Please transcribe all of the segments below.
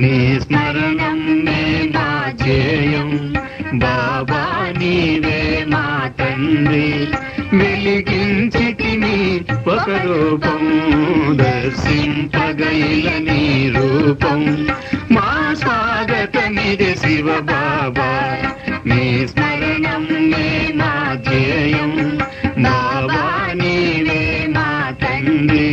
నీ స్మరణం మే మా ధ్యేయం. బాబా నీవే మా తండ్రి, వెలిగించితిని ఒక రూపం, దర్శింపగైల నీ రూపం. మా స్వాగతమిది శివ బాబా, నీ స్మరణం మే మా ధ్యేయం. బాబా నీవే మా తండ్రి.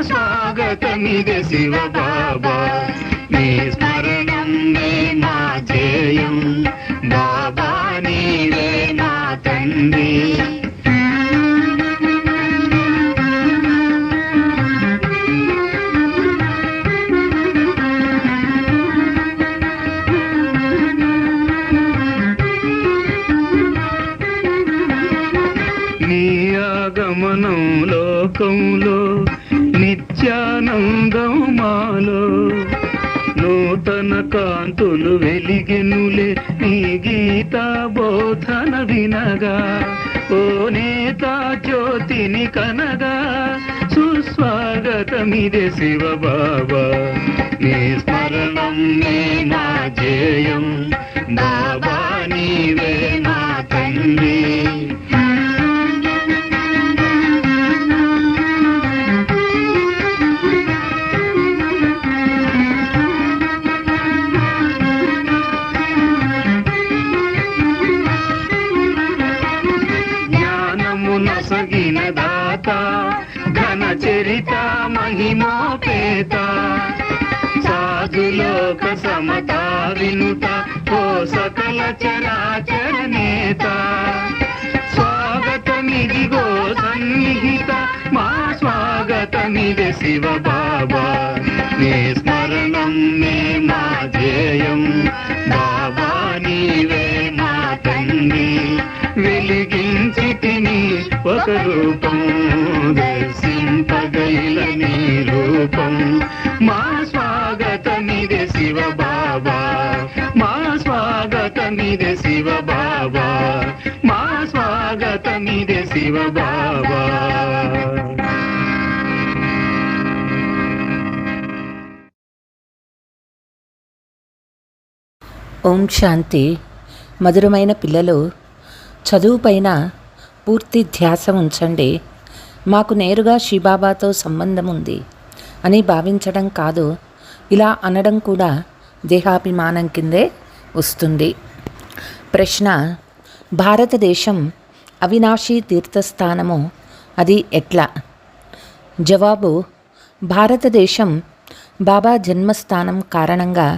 స్వాగతమిదే శివ బాబా, నీ స్మరణం మే మా ధ్యేయం. బాబా నీవే మా తండ్రి. నీ ఆగమనం లోకంలో నిత్యానందం మాలో, నూతన కాంతులు వెలిగెనులే నీ గీతా బోధన వినగా. ఓ నేతా జ్యోతిని కనగా, సుస్వాగతమిదే శివ బాబా, నీ స్మరణం మే మా ధ్యేయం. బాబా నీవే మా తండ్రి. సగిన దాత, ఘన చరిత మహిమోపేత, సాధులోక సమత వినుత, ఓ సకల చరాచర నేత. స్వాగతమిదిగో సన్నిహిత, మా స్వాగతమిదే శివ బాబా, నీ స్మరణం మే మా ధ్యేయం. బాబా నీవే మా తండ్రి, వెలిగించితిని ఒక రూపం, దర్శింపగైల నీ రూపం. మా స్వాగతమిదే శివ బాబా, మా స్వాగతమిదే శివ బాబా, మా స్వాగతమిదే శివ బాబా. ఓం శాంతి. మధురమైన పిల్లలు, చదువుపైన పూర్తి ధ్యాస ఉంచండి. మాకు నేరుగా శివబాబాతో సంబంధం ఉంది అని భావించడం కాదు, ఇలా అనడం కూడా దేహాభిమానం కిందే వస్తుంది. ప్రశ్న: భారతదేశం అవినాశీ తీర్థస్థానము, అది ఎట్లా? జవాబు: భారతదేశం బాబా జన్మస్థానం కారణంగా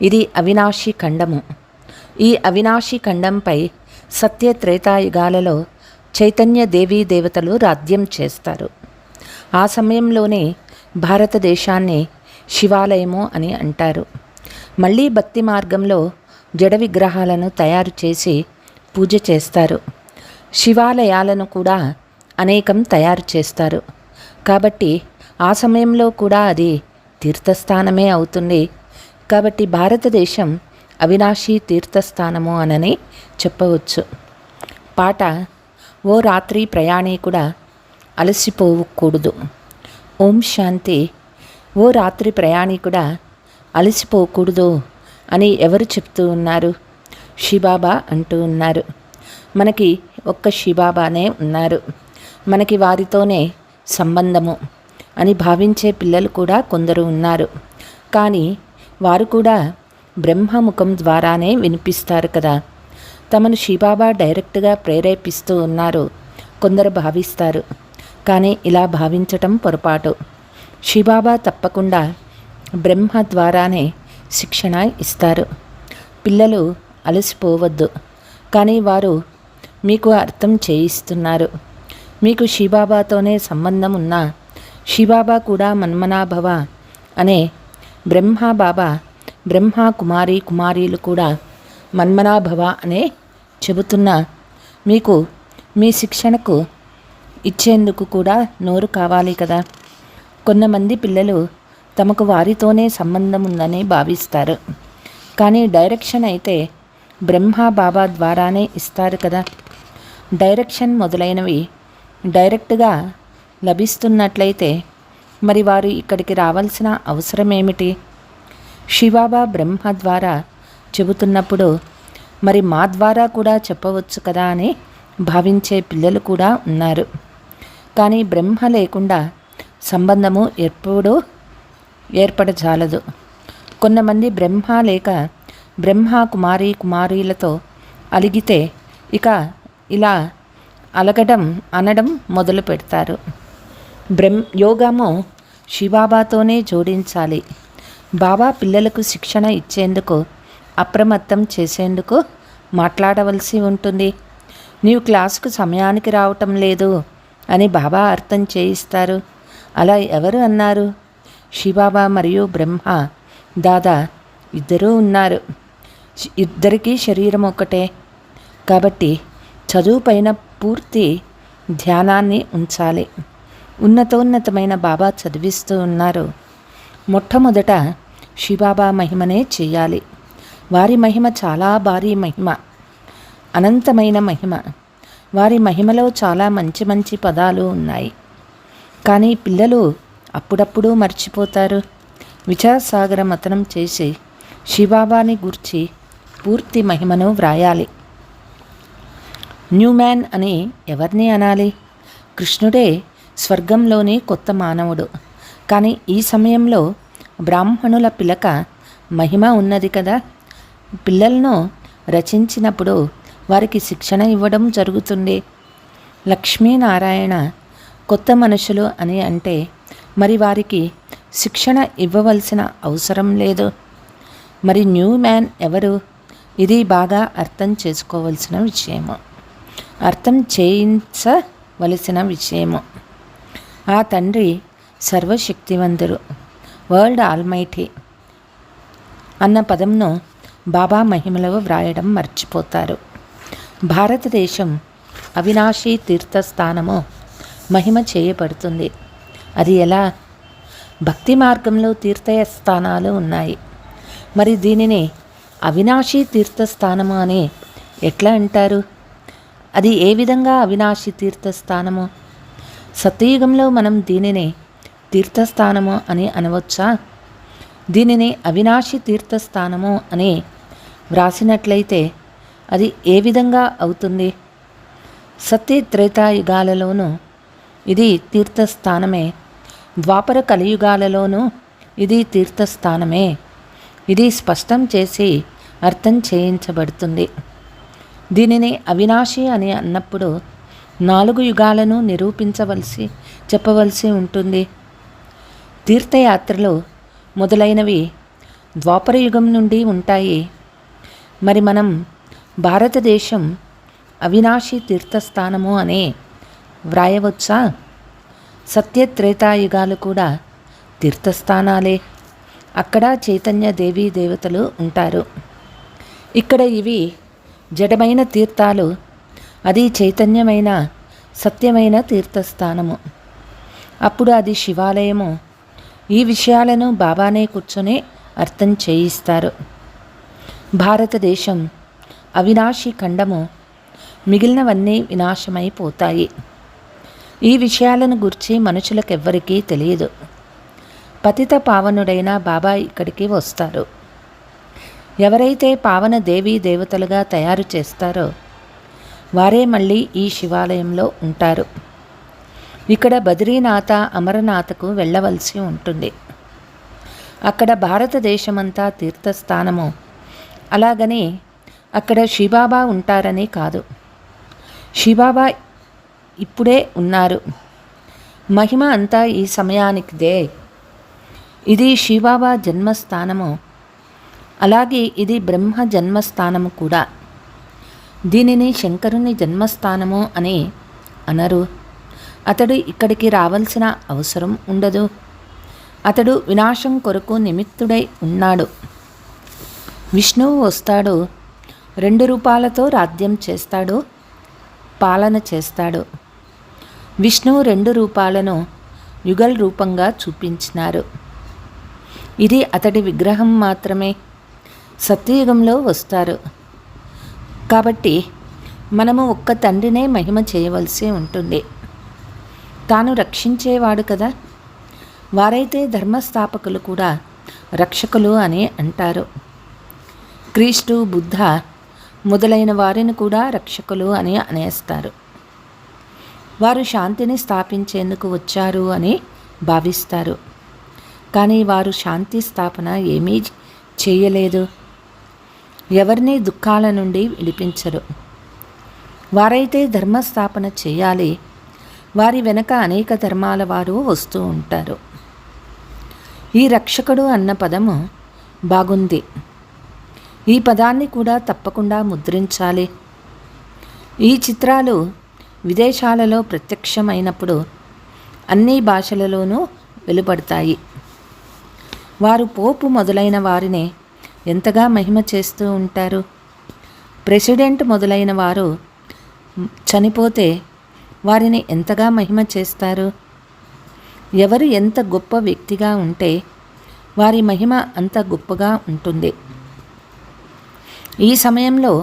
ఇది అవినాశీ ఖండము. ఈ అవినాశీ ఖండంపై సత్య త్రేతాయుగాలలో చైతన్య దేవీ దేవతలు రాజ్యం చేస్తారు. ఆ సమయంలోనే భారతదేశాన్ని శివాలయము అని అంటారు. మళ్ళీ భక్తి మార్గంలో జడ విగ్రహాలను తయారు చేసి పూజ చేస్తారు. శివాలయాలను కూడా అనేకం తయారు చేస్తారు. కాబట్టి ఆ సమయంలో కూడా అది తీర్థస్థానమే అవుతుంది. కాబట్టి భారతదేశం అవినాశీ తీర్థస్థానము అనని చెప్పవచ్చు. పాట: ఓ రాత్రి ప్రయాణికుడా అలసిపోకూడదు. ఓం శాంతి. ఓ రాత్రి ప్రయాణికుడా అలసిపోకూడదు అని ఎవరు చెప్తూ ఉన్నారు? శివబాబా అంటూ ఉన్నారు. మనకి ఒక్క శివబాబానే ఉన్నారు, మనకి వారితోనే సంబంధము అని భావించే పిల్లలు కూడా కొందరు ఉన్నారు. కానీ వారు కూడా బ్రహ్మముఖం ద్వారానే వినిపిస్తారు కదా. తమను శివబాబా డైరెక్ట్గా ప్రేరేపిస్తూ ఉన్నారు కొందరు భావిస్తారు. కానీ ఇలా భావించటం పొరపాటు. శివబాబా తప్పకుండా బ్రహ్మ ద్వారానే శిక్షణ ఇస్తారు. పిల్లలు అలసిపోవద్దు, కానీ వారు మీకు అర్థం చేయిస్తున్నారు. మీకు శివబాబాతోనే సంబంధం ఉన్నా శిబాబా కూడా మన్మనాభవ అనే బ్రహ్మ కుమారీలు కూడా మన్మనాభవ అనే చెబుతున్న మీకు మీ శిక్షణకు ఇచ్చేందుకు కూడా నోరు కావాలి కదా. కొంతమంది పిల్లలు తమకు వారితోనే సంబంధం ఉందని భావిస్తారు. కానీ డైరెక్షన్ అయితే బాబా ద్వారానే ఇస్తారు కదా. డైరెక్షన్ మొదలైనవి డైరెక్ట్గా లభిస్తున్నట్లయితే మరి వారు ఇక్కడికి రావాల్సిన అవసరం ఏమిటి? శివబాబా బ్రహ్మ ద్వారా చెబుతున్నప్పుడు మరి మా ద్వారా కూడా చెప్పవచ్చు కదా అని భావించే పిల్లలు కూడా ఉన్నారు. కానీ బ్రహ్మ లేకుండా సంబంధము ఎప్పుడూ ఏర్పడజాలదు. కొంతమంది బ్రహ్మ లేక కుమారీలతో అలిగితే ఇక ఇలా అనడం మొదలు పెడతారు. యోగము శివబాబాతోనే జోడించాలి. బాబా పిల్లలకు శిక్షణ ఇచ్చేందుకు అప్రమత్తం చేసేందుకు మాట్లాడవలసి ఉంటుంది. నీవు క్లాసుకు సమయానికి రావటం లేదు అని బాబా అర్థం చేయిస్తారు. అలా ఎవరు అన్నారు? శివబాబా మరియు బ్రహ్మ దాదా ఇద్దరూ ఉన్నారు. ఇద్దరికీ శరీరం ఒకటే. కాబట్టి చదువు పైన పూర్తి ధ్యానాన్ని ఉంచాలి. ఉన్నతోన్నతమైన బాబా చదివిస్తూ ఉన్నారు. మొట్టమొదట శివబాబా మహిమనే చేయాలి. వారి మహిమ చాలా భారీ మహిమ, అనంతమైన మహిమ. వారి మహిమలో చాలా మంచి మంచి పదాలు ఉన్నాయి. కానీ పిల్లలు అప్పుడప్పుడు మర్చిపోతారు. విచారసాగర మతనం చేసి శివబాబాని గూర్చి పూర్తి మహిమను వ్రాయాలి. న్యూ మ్యాన్ అని ఎవరిని అనాలి? కృష్ణుడే స్వర్గంలోని కొత్త మానవుడు. కానీ ఈ సమయంలో బ్రాహ్మణుల పిలక మహిమ ఉన్నది కదా. పిల్లలను రచించినప్పుడు వారికి శిక్షణ ఇవ్వడం జరుగుతుంది. లక్ష్మీనారాయణ కొత్త మనుషులు అని అంటే మరి వారికి శిక్షణ ఇవ్వవలసిన అవసరం లేదు. మరి న్యూ మ్యాన్ ఎవరు? ఇది బాగా అర్థం చేసుకోవలసిన విషయము, అర్థం చేయించవలసిన విషయము. ఆ తండ్రి సర్వశక్తివంతుడు, వరల్డ్ ఆల్మైటీ అన్న పదంను బాబా మహిమలో వ్రాయడం మర్చిపోతారు. భారతదేశం అవినాశీ తీర్థస్థానము మహిమ చేయబడుతుంది. అది ఎలా? భక్తి మార్గంలో తీర్థస్థానాలు ఉన్నాయి. మరి దీనిని అవినాశీ తీర్థస్థానము అని ఎట్లా అంటారు? అది ఏ విధంగా అవినాశీ తీర్థస్థానము? సత్యయుగంలో మనం దీనిని తీర్థస్థానము అని అనవచ్చా? దీనిని అవినాశి తీర్థస్థానము అని వ్రాసినట్లయితే అది ఏ విధంగా అవుతుంది? సత్య త్రేతాయుగాలలోనూ ఇది తీర్థస్థానమే, ద్వాపర కలియుగాలలోనూ ఇది తీర్థస్థానమే. ఇది స్పష్టం చేసి అర్థం చేయించబడుతుంది. దీనిని అవినాశి అని అన్నప్పుడు 4 యుగాలను చెప్పవలసి ఉంటుంది. తీర్థయాత్రలు మొదలైనవి ద్వాపర యుగం నుండి ఉంటాయి. మరి మనం భారతదేశం అవినాశి తీర్థస్థానము అని వ్రాయవచ్చా? సత్యత్రేతాయుగాలు కూడా తీర్థస్థానాలే. అక్కడ చైతన్య దేవీ దేవతలు ఉంటారు. ఇక్కడ ఇవి జడమైన తీర్థాలు, అది చైతన్యమైన సత్యమైన తీర్థస్థానము. అప్పుడు అది శివాలయము. ఈ విషయాలను బాబానే కూర్చొని అర్థం చేయిస్తారు. భారతదేశం అవినాశి ఖండము, మిగిలినవన్నీ వినాశమైపోతాయి. ఈ విషయాలను గురించి మనుషులకెవ్వరికీ తెలియదు. పతిత పావనుడైన బాబా ఇక్కడికి వస్తారు. ఎవరైతే పావన దేవీ దేవతలుగా తయారు చేస్తారో వారే మళ్ళీ ఈ శివాలయంలో ఉంటారు. ఇక్కడ బద్రీనాథ, అమరనాథకు వెళ్ళవలసి ఉంటుంది. అక్కడ భారతదేశమంతా తీర్థస్థానము. అలాగని అక్కడ శివబాబా ఉంటారని కాదు. శివబాబా ఇప్పుడే ఉన్నారు. మహిమ అంతా ఈ సమయానికిదే. ఇది శివబాబా జన్మస్థానము. అలాగే ఇది బ్రహ్మ జన్మస్థానము కూడా. దీనిని శంకరుని జన్మస్థానము అని అనరు. అతడు ఇక్కడికి రావాల్సిన అవసరం ఉండదు. అతడు వినాశం కొరకు నిమిత్తుడై ఉన్నాడు. విష్ణువు వస్తాడు, 2 రూపాలతో రాజ్యం చేస్తాడు, పాలన చేస్తాడు. విష్ణువు 2 రూపాలను యుగల్ రూపంగా చూపించినారు. ఇది అతడి విగ్రహం మాత్రమే. సత్యయుగంలో వస్తారు. కాబట్టి మనము ఒక్క తండ్రినే మహిమ చేయవలసి ఉంటుంది. తాను రక్షించేవాడు కదా. వారైతే ధర్మస్థాపకులు కూడా రక్షకులు అని అంటారు. క్రీస్తు, బుద్ధ మొదలైన వారిని కూడా రక్షకులు అని అనేస్తారు. వారు శాంతిని స్థాపించేందుకు వచ్చారు అని భావిస్తారు. కానీ వారు శాంతి స్థాపన ఏమీ చేయలేదు. ఎవరిని దుఃఖాల నుండి విడిపించరు. వారైతే ధర్మస్థాపన చేయాలి. వారి వెనక అనేక ధర్మాల వారు వస్తూ ఉంటారు. ఈ రక్షకుడు అన్న పదము బాగుంది. ఈ పదాన్ని కూడా తప్పకుండా ముద్రించాలి. ఈ చిత్రాలు విదేశాలలో ప్రత్యక్షమైనప్పుడు అన్ని భాషలలోనూ వెలువడతాయి. వారు పోపు మొదలైన వారిని ఎంతగా మహిమ చేస్తూ ఉంటారు. ప్రెసిడెంట్ మొదలైన వారు చనిపోతే వారిని ఎంతగా మహిమ చేస్తారు. ఎవరు ఎంత గొప్ప వ్యక్తిగా ఉంటే వారి మహిమ అంత గొప్పగా ఉంటుంది. ఈ సమయంలో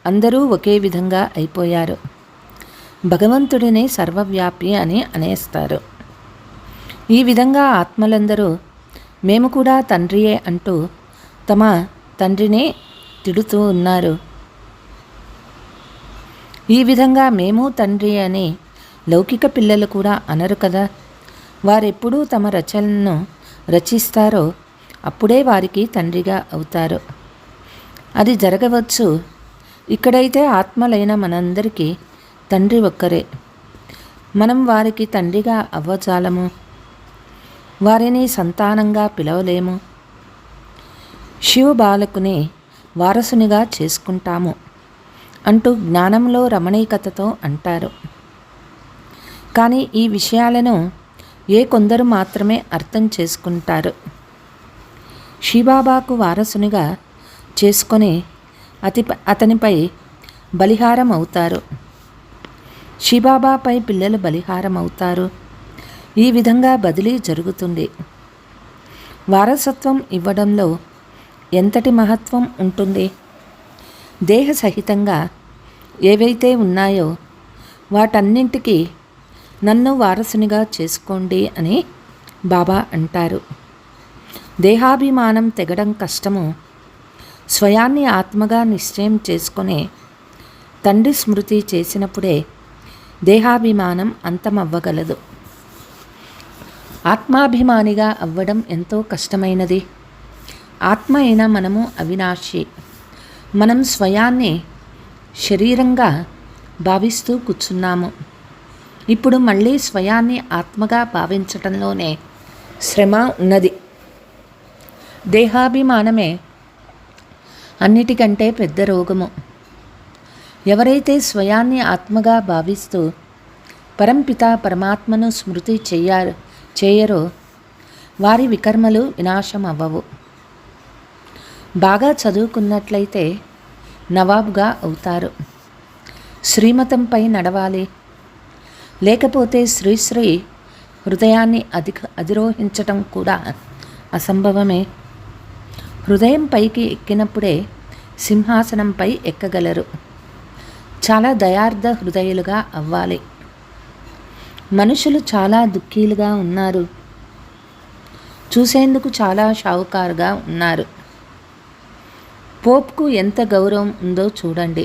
అందరూ ఒకే విధంగా అయిపోయారు. భగవంతుడిని సర్వవ్యాపి అని అనేస్తారు. ఈ విధంగా ఆత్మలందరూ మేము కూడా తండ్రియే అంటూ తమ తండ్రిని తిడుతూ ఉన్నారు. ఈ విధంగా మేము తండ్రి అని లౌకిక పిల్లలు కూడా అనరు కదా. వారెప్పుడూ తమ రచనలను రచిస్తారో అప్పుడే వారికి తండ్రిగా అవుతారు. అది జరగవచ్చు. ఇక్కడైతే ఆత్మలైన మనందరికీ తండ్రి ఒక్కరే. మనం వారికి తండ్రిగా అవ్వజాలము. వారిని సంతానంగా పిలవలేము. శివ బాలకుని వారసునిగా చేసుకుంటాము అంటూ జ్ఞానంలో రమణీకతతో అంటారు. కానీ ఈ విషయాలను కొందరు మాత్రమే అర్థం చేసుకుంటారు. శివబాబాకు వారసునిగా చేసుకొని అతనిపై బలిహారం అవుతారు. శివబాబాపై పిల్లలు బలిహారం అవుతారు. ఈ విధంగా బదిలీ జరుగుతుంది. వారసత్వం ఇవ్వడంలో ఎంతటి మహత్వం ఉంటుంది. దేహ సహితంగా ఏవైతే ఉన్నాయో వాటన్నింటికీ నన్ను వారసునిగా చేసుకోండి అని బాబా అంటారు. దేహాభిమానం తెగడం కష్టము. స్వయాన్ని ఆత్మగా నిశ్చయం చేసుకునే తండ్రి స్మృతి చేసినప్పుడే దేహాభిమానం అంతమవ్వగలదు. ఆత్మాభిమానిగా అవ్వడం ఎంతో కష్టమైనది. ఆత్మ అయిన మనము అవినాశి. మనం స్వయాన్ని శరీరంగా భావిస్తూ కూర్చున్నాము. ఇప్పుడు మళ్ళీ స్వయాన్ని ఆత్మగా భావించటంలోనే శ్రమ ఉన్నది. దేహాభిమానమే అన్నిటికంటే పెద్ద రోగము. ఎవరైతే స్వయాన్ని ఆత్మగా భావిస్తూ పరంపిత పరమాత్మను స్మృతి చేయరో వారి వికర్మలు వినాశం అవ్వవు. బాగా చదువుకున్నట్లయితే నవాబుగా అవుతారు. శ్రీమతంపై నడవాలి. లేకపోతే శ్రీశ్రీ హృదయాన్ని అధిరోహించటం కూడా అసంభవమే. హృదయం పైకి ఎక్కినప్పుడే సింహాసనంపై ఎక్కగలరు. చాలా దయార్థ హృదయులుగా అవ్వాలి. మనుషులు చాలా దుఃఖీలుగా ఉన్నారు. చూసేందుకు చాలా షావుకారుగా ఉన్నారు. పోప్కు ఎంత గౌరవం ఉందో చూడండి,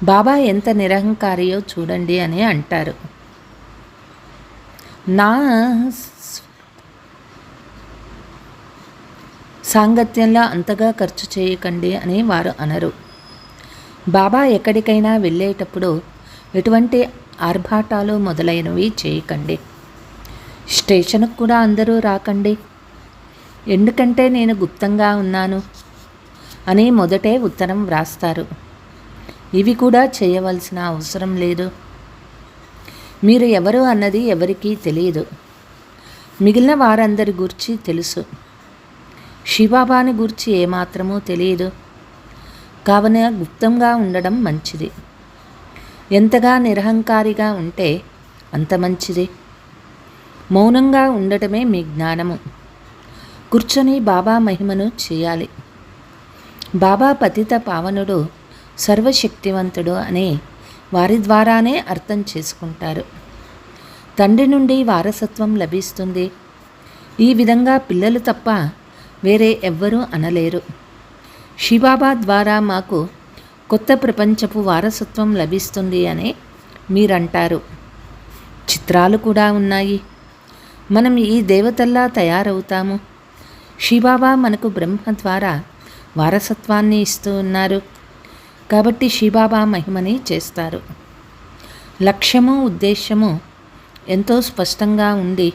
బాబా ఎంత నిరహంకారియో చూడండి అని అంటారు. నా సాంగత్యంలో అంతగా ఖర్చు చేయకండి అని వారు అనరు. బాబా ఎక్కడికైనా వెళ్ళేటప్పుడు ఎటువంటి ఆర్భాటాలు మొదలైనవి చేయకండి. స్టేషన్కు కూడా అందరూ రాకండి. ఎందుకంటే నేను గుప్తంగా ఉన్నాను అని మొదటే ఉత్తరం వ్రాస్తారు. ఇవి కూడా చేయవలసిన అవసరం లేదు. మీరు ఎవరు అన్నది ఎవరికీ తెలియదు. మిగిలిన వారందరి గురించి తెలుసు. శివబాబాని గురించి ఏమాత్రమూ తెలియదు. కావున గుప్తంగా ఉండడం మంచిది. ఎంతగా నిరహంకారిగా ఉంటే అంత మంచిది. మౌనంగా ఉండటమే మీ జ్ఞానము. కూర్చొని బాబా మహిమను చేయాలి. బాబా పతిత పావనుడు, సర్వశక్తివంతుడు అని వారి ద్వారానే అర్థం చేసుకుంటారు. తండ్రి నుండి వారసత్వం లభిస్తుంది. ఈ విధంగా పిల్లలు తప్ప వేరే ఎవ్వరూ అనలేరు. శివబాబా ద్వారా మాకు కొత్త ప్రపంచపు వారసత్వం లభిస్తుంది అని మీరంటారు. చిత్రాలు కూడా ఉన్నాయి. మనం ఈ దేవతల్లా తయారవుతాము. శివబాబా మనకు బ్రహ్మ ద్వారా వారసత్వాన్ని ఇస్తూ ఉన్నారు. కాబట్టి శివబాబా మహిమని చేస్తారు. లక్ష్యము, ఉద్దేశము ఎంతో స్పష్టంగా ఉండి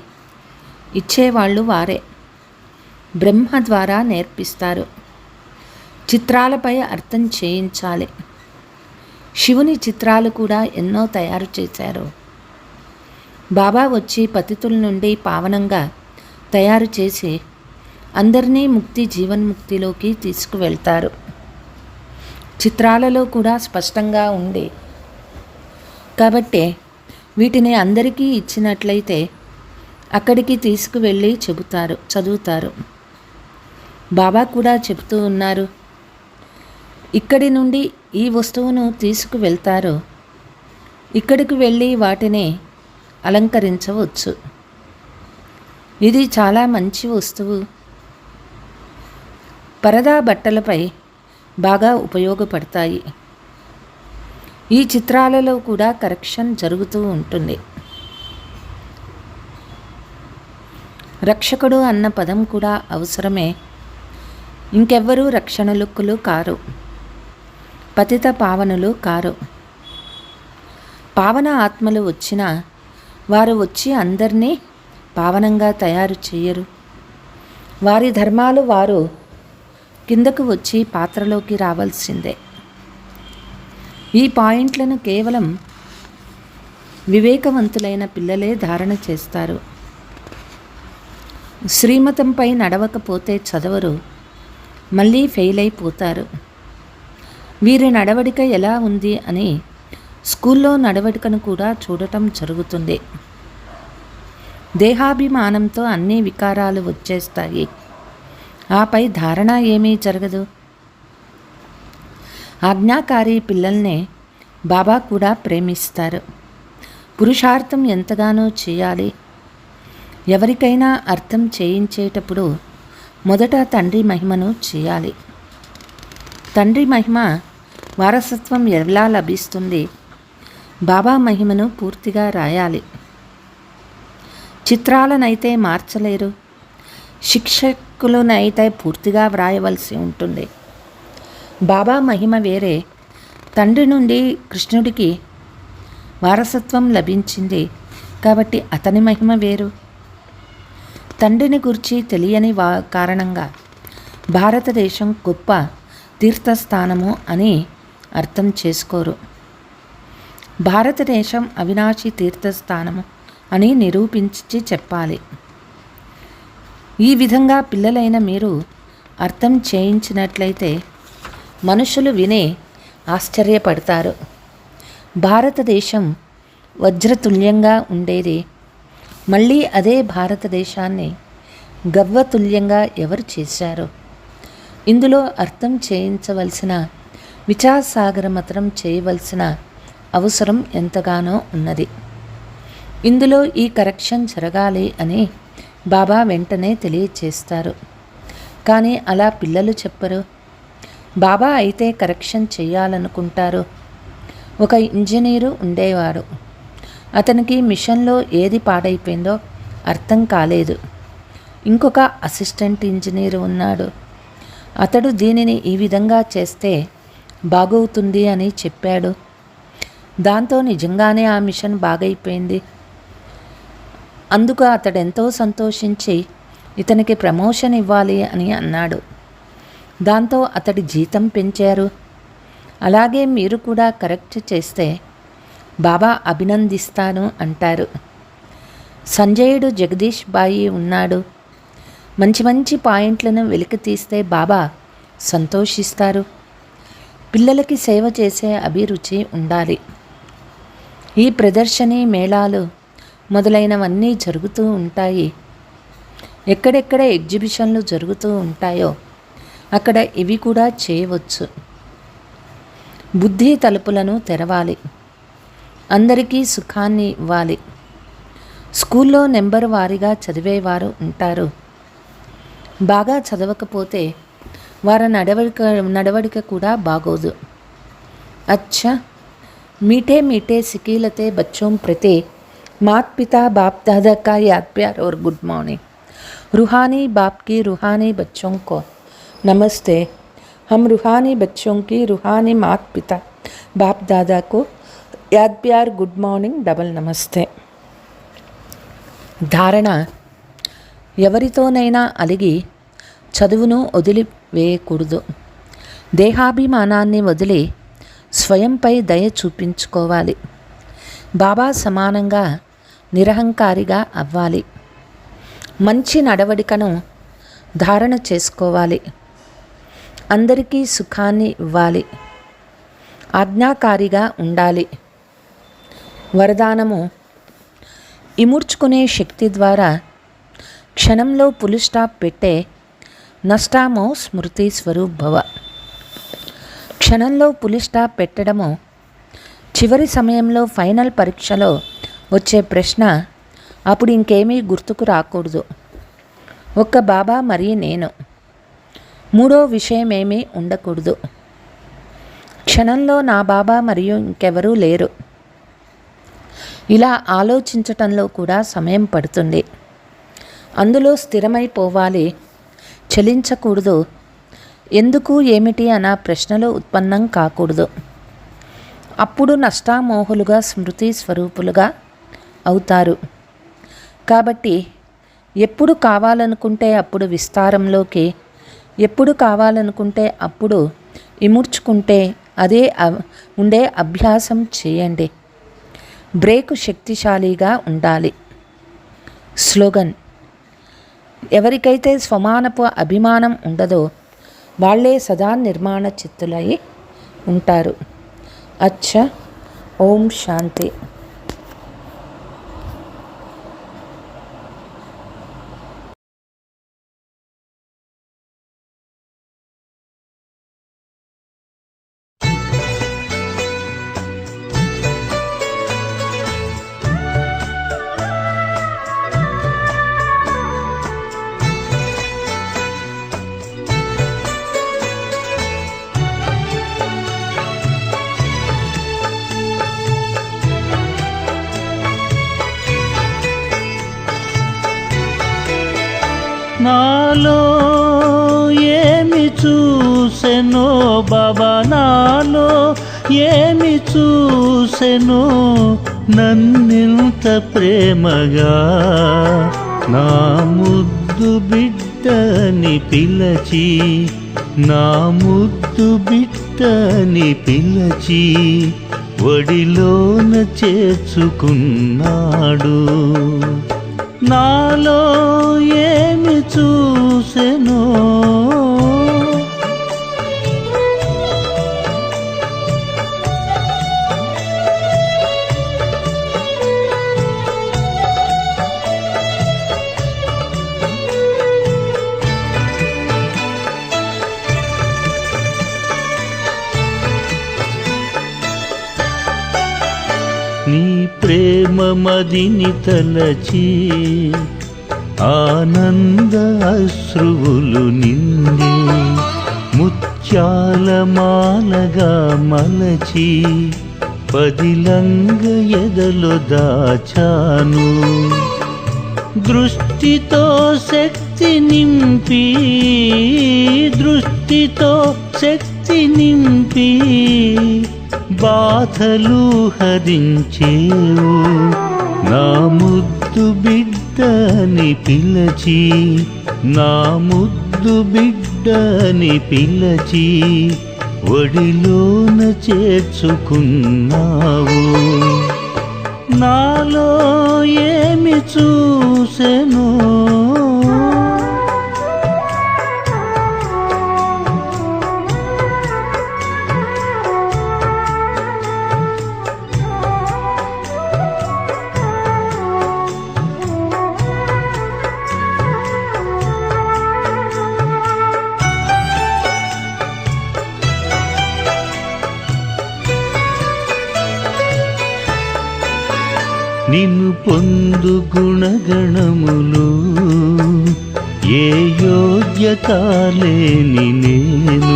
ఇచ్చేవాళ్ళు వారే. బ్రహ్మ ద్వారా నేర్పిస్తారు. చిత్రాలపై అర్థం చేయించాలి. శివుని చిత్రాలు కూడా ఎన్నో తయారు చేశారు. బాబా వచ్చి పతితుల నుండి పావనంగా తయారు చేసి అందరినీ ముక్తి, జీవన్ముక్తిలోకి తీసుకువెళ్తారు. చిత్రాలలో కూడా స్పష్టంగా ఉంది. కాబట్టి వీటిని అందరికీ ఇచ్చినట్లయితే అక్కడికి తీసుకువెళ్ళి చదువుతారు. బాబా కూడా చెబుతూ ఉన్నారు, ఇక్కడి నుండి ఈ వస్తువును తీసుకువెళ్తారు. ఇక్కడికి వెళ్ళి వాటిని అలంకరించవచ్చు. ఇది చాలా మంచి వస్తువు. పరదా బట్టలపై బాగా ఉపయోగపడతాయి. ఈ చిత్రాలలో కూడా కరెక్షన్ జరుగుతూ ఉంటుంది. రక్షకుడు అన్న పదం కూడా అవసరమే. ఇంకెవ్వరూ రక్షణలుక్కులు కారు, పతిత పావనులు కారు. పావన ఆత్మలు వచ్చినా వారు వచ్చి అందరినీ పావనంగా తయారు చేయరు. వారి ధర్మాలు వారు కిందకు వచ్చి పాత్రలోకి రావాల్సిందే. ఈ పాయింట్లను కేవలం వివేకవంతులైన పిల్లలే ధారణ చేస్తారు. శ్రీమతంపై నడవకపోతే చదవరు, మళ్ళీ ఫెయిల్ అయిపోతారు. వీరి నడవడిక ఎలా ఉంది అని స్కూల్లో నడవడికను కూడా చూడటం జరుగుతుంది. దేహాభిమానంతో అన్ని వికారాలు వచ్చేస్తాయి. ఆపై ధారణ ఏమీ జరగదు. ఆజ్ఞాకారి పిల్లల్నే బాబా కూడా ప్రేమిస్తారు. పురుషార్థం ఎంతగానో చేయాలి. ఎవరికైనా అర్థం చేయించేటప్పుడు మొదట తండ్రి మహిమను చేయాలి. తండ్రి మహిమ వారసత్వం ఎలా లభిస్తుంది? బాబా మహిమను పూర్తిగా రాయాలి. చిత్రాలనైతే మార్చలేరు. శిక్షకులనైతే పూర్తిగా వ్రాయవలసి ఉంటుంది. బాబా మహిమ వేరే. తండ్రి నుండి కృష్ణుడికి వారసత్వం లభించింది కాబట్టి అతని మహిమ వేరు. తండ్రిని గురించి తెలియని కారణంగా భారతదేశం గొప్ప తీర్థస్థానము అని అర్థం చేసుకోరు. భారతదేశం అవినాశి తీర్థస్థానము అని నిరూపించి చెప్పాలి. ఈ విధంగా పిల్లలైన మీరు అర్థం చేయించినట్లయితే మనుషులు వినే ఆశ్చర్యపడతారు. భారతదేశం వజ్రతుల్యంగా ఉండేది. మళ్ళీ అదే భారతదేశాన్ని గవ్వతుల్యంగా ఎవరు చేశారు? ఇందులో అర్థం చేయించవలసిన, విచారసాగర మతనం చేయవలసిన అవసరం ఎంతగానో ఉన్నది. ఇందులో ఈ కరెక్షన్ జరగాలి అని బాబా వెంటనే తెలియచేస్తారు. కానీ అలా పిల్లలు చెప్పరు. బాబా అయితే కరెక్షన్ చేయాలనుకుంటారు. ఒక ఇంజనీరు ఉండేవాడు. అతనికి మిషన్లో ఏది పాడైపోయిందో అర్థం కాలేదు. ఇంకొక అసిస్టెంట్ ఇంజనీర్ ఉన్నాడు. అతడు దీనిని ఈ విధంగా చేస్తే బాగవుతుంది అని చెప్పాడు. దాంతో నిజంగానే ఆ మిషన్ బాగైపోయింది. అందుకు అతడెంతో సంతోషించి ఇతనికి ప్రమోషన్ ఇవ్వాలి అని అన్నాడు. దాంతో అతడి జీతం పెంచారు. అలాగే మీరు కూడా కరెక్ట్ చేస్తే బాబా అభినందిస్తాను అంటారు. సంజయుడు జగదీష్ బాయి ఉన్నాడు. మంచి మంచి పాయింట్లను వెలికి తీస్తే బాబా సంతోషిస్తారు. పిల్లలకి సేవ చేసే అభిరుచి ఉండాలి. ఈ ప్రదర్శని మేళాలు మొదలైనవన్నీ జరుగుతూ ఉంటాయి. ఎక్కడెక్కడ ఎగ్జిబిషన్లు జరుగుతూ ఉంటాయో అక్కడ ఇవి కూడా చేయవచ్చు. బుద్ధి తలుపులను తెరవాలి. అందరికీ సుఖాన్ని ఇవ్వాలి. స్కూల్లో నెంబర్ వారీగా చదివేవారు ఉంటారు. బాగా చదవకపోతే వారి నడవడిక కూడా బాగోదు. अच्छा मीठे मीठे सिकीलते बच्चों प्रति माता पिता बाप दादा का याद प्यार और गुड मॉर्निंग. रूहानी बाप की रूहानी बच्चों को नमस्ते. हम रूहानी बच्चों की रूहानी माता पिता बाप दादा को याद प्यार गुड मॉर्निंग डबल नमस्ते. ధారణ: ఎవరితోనైనా అలిగి చదువును వదిలివేయకూడదు. దేహాభిమానాన్ని వదిలి స్వయంపై దయ చూపించుకోవాలి. బాబా సమానంగా నిరహంకారిగా అవ్వాలి. మంచి నడవడికను ధారణ చేసుకోవాలి. అందరికీ సుఖాన్ని ఇవ్వాలి. ఆజ్ఞాకారిగా ఉండాలి. వరదానము: ఇముడ్చుకునే శక్తి ద్వారా క్షణంలో పులి స్టాప్ పెట్టే నష్టామో స్మృతి స్వరూప్ భవ. క్షణంలో పులి స్టాప్ పెట్టడము చివరి సమయంలో ఫైనల్ పరీక్షలో వచ్చే ప్రశ్న అప్పుడు ఇంకేమీ గుర్తుకు రాకూడదు. ఒక్క బాబా మరి నేను, మూడో విషయమేమీ ఉండకూడదు. క్షణంలో నా బాబా మరియు ఇంకెవరూ లేరు. ఇలా ఆలోచించటంలో కూడా సమయం పడుతుంది. అందులో స్థిరమైపోవాలి. చలించకూడదు. ఎందుకు ఏమిటి అన్న ప్రశ్నలు ఉత్పన్నం కాకూడదు. అప్పుడు నష్టామోహులుగా స్మృతి స్వరూపులుగా అవుతారు. కాబట్టి ఎప్పుడు కావాలనుకుంటే అప్పుడు విస్తారంలోకి, ఎప్పుడు కావాలనుకుంటే అప్పుడు ఇముడ్చుకుంటే అదే ఉండే అభ్యాసం చేయండి. బ్రేకు శక్తిశాలిగా ఉండాలి. స్లోగన్: ఎవరికైతే స్వమానపు అభిమానం ఉండదో వాళ్ళే సదా నిర్మాణ చిత్తులై ఉంటారు. అచ్చ. ఓం శాంతి. నాలో ఏమి చూసెనో బాబా, నాలో ఏమి చూసెనో నన్నింత ప్రేమగా నా ముద్దు బిడ్డని పిలచి, నా ముద్దు బిడ్డని పిలచి ఒడిలోన చేర్చుకున్నాడు. నాలో ఏమి చూసెనో నీ ప్రేమ మదిని తలచి ఆనంద అశ్రువులు నిండి ముత్యాల మాలగా మలచి పదిలంగ ఎదలో దాచాను. దృష్టితో శక్తి నింపి, దృష్టితో శక్తి నింపి బాధలు హరించేవు. నా ముద్దు బిడ్డని పిలచి, నా ముద్దు బిడ్డని పిలచి ఒడిలోన చేర్చుకున్నావు. నాలో ఏమి చూసెను నిన్ను పొందు గుణగణములు ఏ యోగ్యత లేని నేను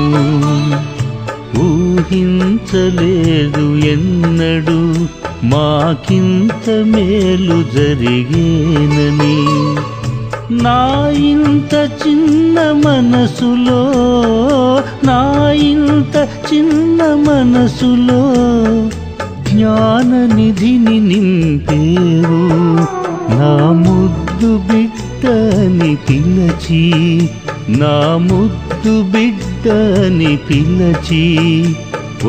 ఊహించలేదు ఎన్నడు మాకింత మేలు జరిగేనని. నా ఇంత చిన్న మనసులో జ్ఞాననిధిని నింపేవు. నా ముద్దు బిడ్డని పిలచి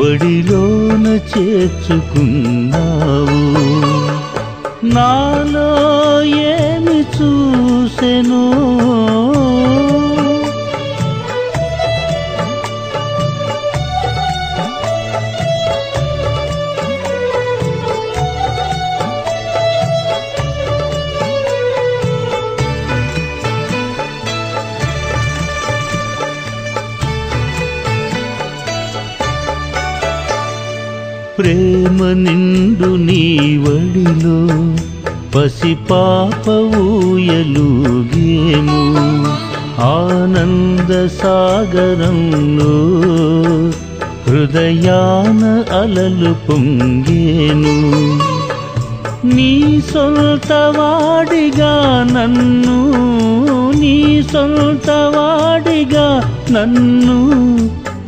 ఒడిలోన చేర్చుకున్నావు. నాలో ఏమి చూసెను ప్రేమ నిండు నీ వడిలో పసిపాప ఊయలుగేము. ఆనంద సాగరంలో హృదయాన అలలు పొంగేను. నీ సొంతవాడిగా నన్ను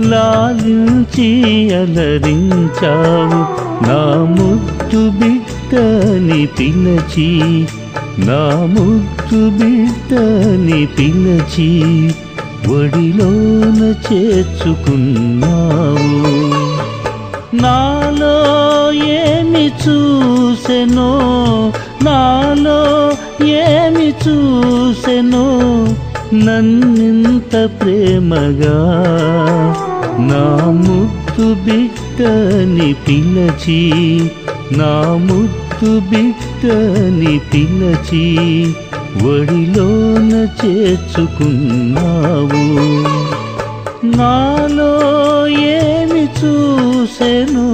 లాలించి అలరించావు. నా ముద్దు బిడ్డని పిలచి ఒడిలోన చేర్చుకున్నావు. నాలో ఏమి చూసెనో నన్నింత ప్రేమగా నా ముద్దు బిడ్డని పిలచి ఒడిలోన చేర్చుకున్నావు. నాలో ఏమి చూసెనో